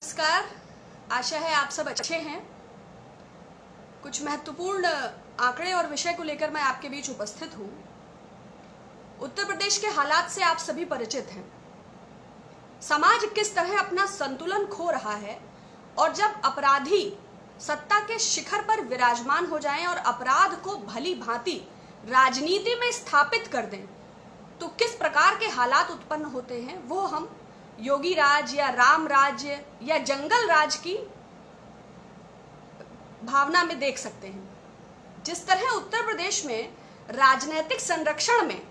नमस्कार। आशा है आप सब अच्छे हैं। कुछ महत्वपूर्ण आंकड़े और विषय को लेकर मैं आपके बीच उपस्थित हूं। उत्तर प्रदेश के हालात से आप सभी परिचित हैं। समाज किस तरह अपना संतुलन खो रहा है और जब अपराधी सत्ता के शिखर पर विराजमान हो जाएं और अपराध को भली भांति राजनीति में स्थापित कर दें तो किस प्रकार के हालात उत्पन्न होते हैं, वो हम योगी राज या राम राज्य या जंगल राज की भावना में देख सकते हैं। जिस तरह उत्तर प्रदेश में राजनीतिक संरक्षण में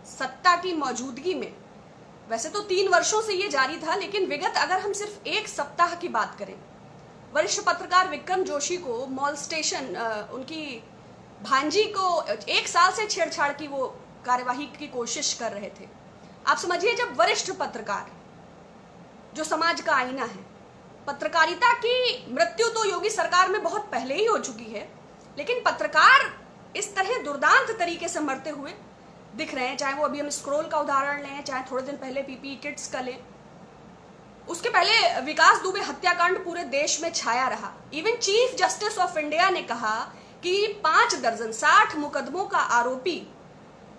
सत्ता की मौजूदगी में, वैसे तो 3 वर्षों से ये जारी था, लेकिन विगत अगर हम सिर्फ 1 सप्ताह की बात करें, वरिष्ठ पत्रकार विक्रम जोशी को मॉलस्टेशन, उनकी भांजी को 1 साल से छेड़छाड़ की वो कार्यवाही की कोशिश कर रहे थे। आप समझिए, जब वरिष्ठ पत्रकार जो समाज का आईना है, पत्रकारिता की मृत्यु तो योगी सरकार में बहुत पहले ही हो चुकी है, लेकिन पत्रकार इस तरह दुर्दांत तरीके से मरते हुए दिख रहे हैं। चाहे वो अभी हम स्क्रोल का उदाहरण लें, चाहे थोड़े दिन पहले पीपीई किट्स का लें, उसके पहले विकास दुबे हत्याकांड पूरे देश में छाया रहा। Even chief justice of India ने कहा कि 5 दर्जन 60 मुकदमों का आरोपी,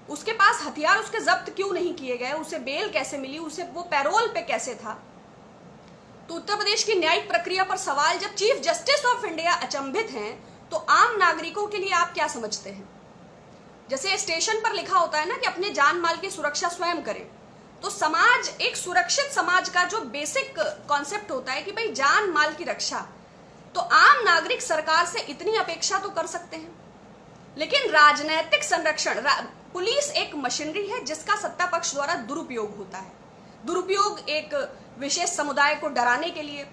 उसके पास हथियार उसके जब्त क्यों नहीं किए गए, उसे बेल कैसे मिली, उसे वो पैरोल पे कैसे था। तो उत्तर प्रदेश की न्यायिक प्रक्रिया पर सवाल जब चीफ जस्टिस ऑफ इंडिया अचंभित हैं, तो आम नागरिकों के लिए आप क्या समझते हैं? जैसे स्टेशन पर लिखा होता है ना कि अपने जान माल की सुरक्षा स्वयं करें, तो समाज, एक सुरक्षित समाज का जो बेसिक कॉन्सेप्ट होता है कि भाई जान माल की रक्षा, तो आम नागरिक सरकार से इतनी अपेक्षा तो कर सकते हैं। लेकिन राजनैतिक संरक्षण, पुलिस एक मशीनरी है जिसका सत्ता पक्ष द्वारा दुरुपयोग होता है। दुरुपयोग एक विशेष समुदाय को डराने के लिए,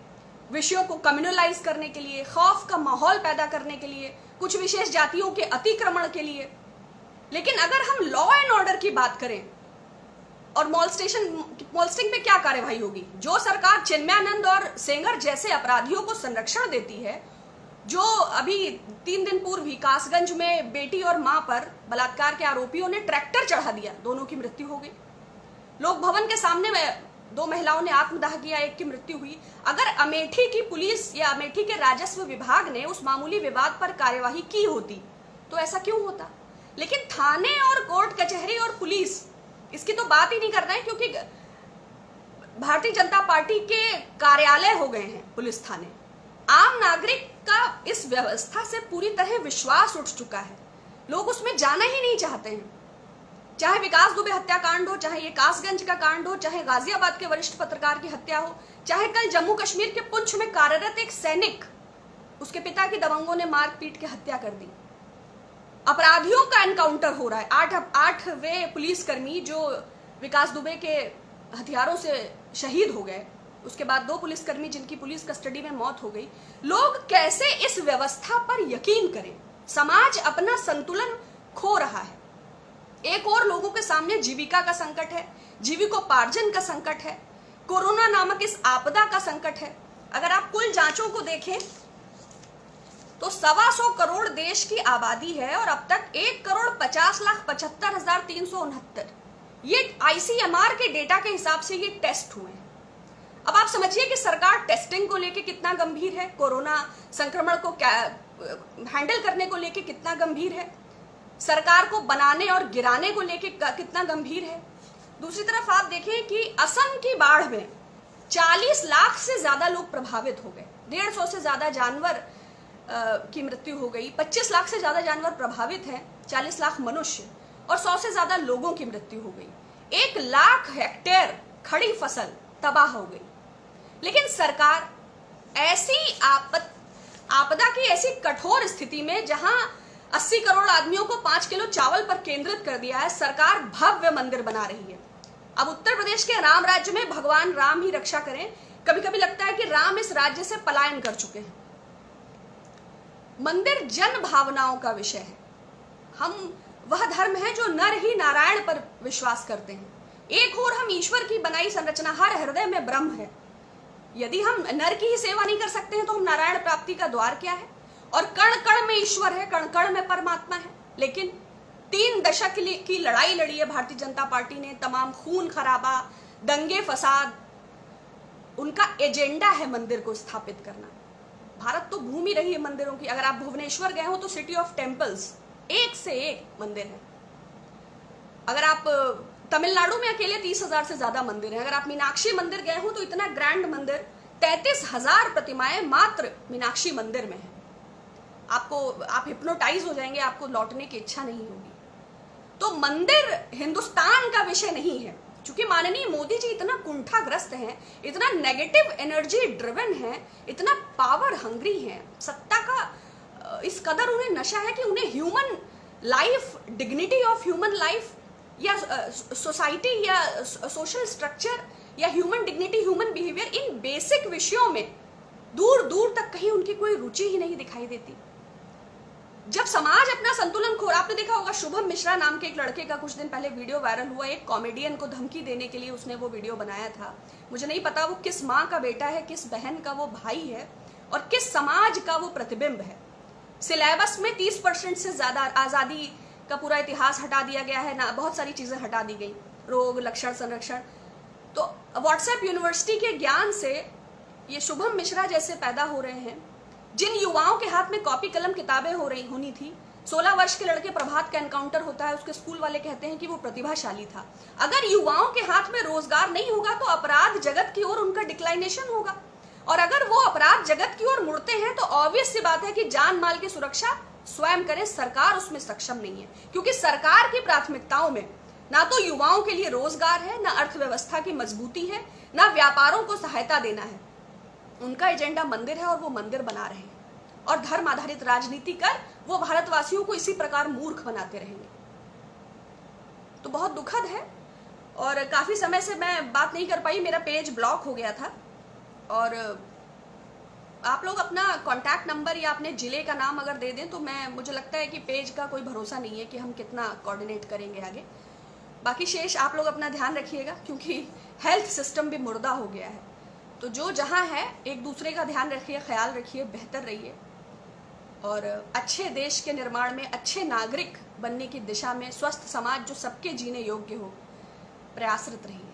विषयों को कम्युनलाइज करने के लिए, खौफ का माहौल पैदा करने के लिए, कुछ विशेष जातियों के अतिक्रमण के लिए। लेकिन अगर हम लॉ एंड ऑर्डर की बात करें और मॉलस्टिंग पे क्या कार्यवाही होगी? जो सरकार चिन्मयानंद और सेंगर जैसे अपराधियों को संरक्षण देती है, जो अभी 3 दिन पूर्व ही कासगंज में बेटी और मां पर बलात्कार के आरोपियों ने ट्रैक्टर चढ़ा दिया, दोनों की मृत्यु हो गई। लोक भवन के सामने में 2 महिलाओं ने आत्मदाह किया, 1 की मृत्यु हुई। अगर अमेठी की पुलिस या अमेठी के राजस्व विभाग ने उस मामूली विवाद पर कार्यवाही की होती तो ऐसा क्यों होता? लेकिन थाने और कोर्ट कचहरी और पुलिस, इसकी तो बात ही नहीं कर रहे हैं, क्योंकि भारतीय जनता पार्टी के कार्यालय हो गए हैं पुलिस थाने। आम नागरिक का इस व्यवस्था से पूरी तरह विश्वास उठ चुका है। लोग उसमें जाना ही नहीं चाहते हैं। चाहे विकास दुबे हत्याकांड हो, चाहे ये कासगंज का कांड हो, चाहे गाजियाबाद के वरिष्ठ पत्रकार की हत्या हो, चाहे कल जम्मू कश्मीर के पुंछ में कार्यरत एक सैनिक, उसके पिता की दबंगों ने मार पीट के हत्या कर दी। अपराधियों का एनकाउंटर हो रहा है। 8 वे पुलिसकर्मी जो विकास दुबे के हथियारों से शहीद हो गए, उसके बाद 2 पुलिसकर्मी जिनकी पुलिस कस्टडी में मौत हो गई। लोग कैसे इस व्यवस्था पर यकीन करें? समाज अपना संतुलन खो रहा है। एक और लोगों के सामने जीविका का संकट है, जीविकोपार्जन का संकट है, कोरोना नामक इस आपदा का संकट है। अगर आप कुल जांचों को देखें तो 125 करोड़ देश की आबादी है और अब तक 1,50,75,369 ये ICMR के डेटा के हिसाब से ये टेस्ट हुए हैं। अब आप समझिए कि सरकार टेस्टिंग को लेके कितना गंभीर है, कोरोना संक्रमण को हैंडल करने को लेके कितना गंभीर है, सरकार को बनाने और गिराने को लेके कितना गंभीर है। दूसरी तरफ आप देखें कि असम की बाढ़ में 40 लाख से ज्यादा लोग प्रभावित हो गए, 150 से ज्यादा जानवर की मृत्यु हो गई, 25 लाख से ज्यादा जानवर प्रभावित हैं, 40 लाख मनुष्य, और 100 से ज्यादा लोगों की मृत्यु हो गई। 1 लाख हेक्टेयर खड़ी फसल तबाह हो गई। लेकिन सरकार ऐसी आपदा की ऐसी कठोर स्थिति में, जहां 80 करोड़ आदमियों को 5 किलो चावल पर केंद्रित कर दिया है, सरकार भव्य मंदिर बना रही है। अब उत्तर प्रदेश के राम राज्य में भगवान राम ही रक्षा करें। कभी कभी लगता है कि राम इस राज्य से पलायन कर चुके हैं। मंदिर जन भावनाओं का विषय है। हम वह धर्म है जो नर ही नारायण पर विश्वास करते हैं। एक ओर हम ईश्वर की बनाई संरचना, हर हृदय में ब्रह्म है। यदि हम नर की ही सेवा नहीं कर सकते हैं तो हम नारायण प्राप्ति का द्वार क्या है? और कण कण में ईश्वर है, कण कण में परमात्मा है। लेकिन 3 दशक की लड़ाई लड़ी है भारतीय जनता पार्टी ने, तमाम खून खराबा, दंगे फसाद, उनका एजेंडा है मंदिर को स्थापित करना। भारत तो भूमि रही है मंदिरों की। अगर आप भुवनेश्वर गए हो तो सिटी ऑफ टेम्पल्स, एक से एक मंदिर है। अगर आप तमिलनाडु में अकेले 30,000 से ज्यादा मंदिर हैं। अगर आप मीनाक्षी मंदिर गए हो तो इतना ग्रैंड मंदिर, 33,000 प्रतिमाएं मात्र मीनाक्षी मंदिर में है। आप हिप्नोटाइज हो जाएंगे, आपको लौटने की इच्छा नहीं होगी। तो मंदिर हिंदुस्तान का विषय नहीं है। क्योंकि माननीय मोदी जी इतना कुंठाग्रस्त हैं, इतना नेगेटिव एनर्जी ड्रिवन है, इतना पावर हंग्री हैं, सत्ता का इस कदर उन्हें नशा है कि उन्हें human life, dignity of human life या सोसाइटी या सोशल स्ट्रक्चर या ह्यूमन डिग्निटी, ह्यूमन बिहेवियर, इन बेसिक विषयों में दूर दूर तक कहीं उनकी कोई रुचि ही नहीं दिखाई देती। जब समाज अपना संतुलन खो, आपने देखा होगा शुभम मिश्रा नाम के एक लड़के का कुछ दिन पहले वीडियो वायरल हुआ। एक कॉमेडियन को धमकी देने के लिए उसने वो वीडियो बनाया था। मुझे नहीं पता वो किस माँ का बेटा है, किस बहन का वो भाई है और किस समाज का वो प्रतिबिंब है। सिलेबस में 30% से ज्यादा आजादी का पूरा इतिहास हटा दिया गया है ना, बहुत सारी चीजें हटा दी गई, रोग लक्षण संरक्षण। तो व्हाट्सएप यूनिवर्सिटी के ज्ञान से ये शुभम मिश्रा जैसे पैदा हो रहे हैं, जिन युवाओं के हाथ में कॉपी कलम किताबें होनी थी। 16 वर्ष के लड़के प्रभात का एनकाउंटर होता है, उसके स्कूल वाले कहते हैं कि वो प्रतिभाशाली था। अगर युवाओं के हाथ में रोजगार नहीं होगा तो अपराध जगत की ओर उनका डिक्लाइनेशन होगा, और अगर वो अपराध जगत की ओर मुड़ते हैं तो ऑब्वियस सी बात है कि जान माल की सुरक्षा स्वयं करें। सरकार उसमें सक्षम नहीं है, क्योंकि सरकार की प्राथमिकताओं में ना तो युवाओं के लिए रोजगार है, ना अर्थव्यवस्था की मजबूती है, ना व्यापारों को सहायता देना है। उनका एजेंडा मंदिर है और वो मंदिर बना रहे हैं और धर्म आधारित राजनीति कर वो भारतवासियों को इसी प्रकार मूर्ख बनाते रहेंगे। तो बहुत दुखद है। और काफी समय से मैं बात नहीं कर पाई, मेरा पेज ब्लॉक हो गया था। और आप लोग अपना कॉन्टैक्ट नंबर या अपने जिले का नाम अगर दे दें तो मुझे लगता है कि पेज का कोई भरोसा नहीं है कि हम कितना कोऑर्डिनेट करेंगे आगे। बाकी शेष आप लोग अपना ध्यान रखिएगा, क्योंकि हेल्थ सिस्टम भी मुर्दा हो गया है। तो जो जहां है एक दूसरे का ध्यान रखिए, ख्याल रखिए, बेहतर रहिए और अच्छे देश के निर्माण में, अच्छे नागरिक बनने की दिशा में, स्वस्थ समाज जो सबके जीने योग्य हो, प्रयासरत रहिए।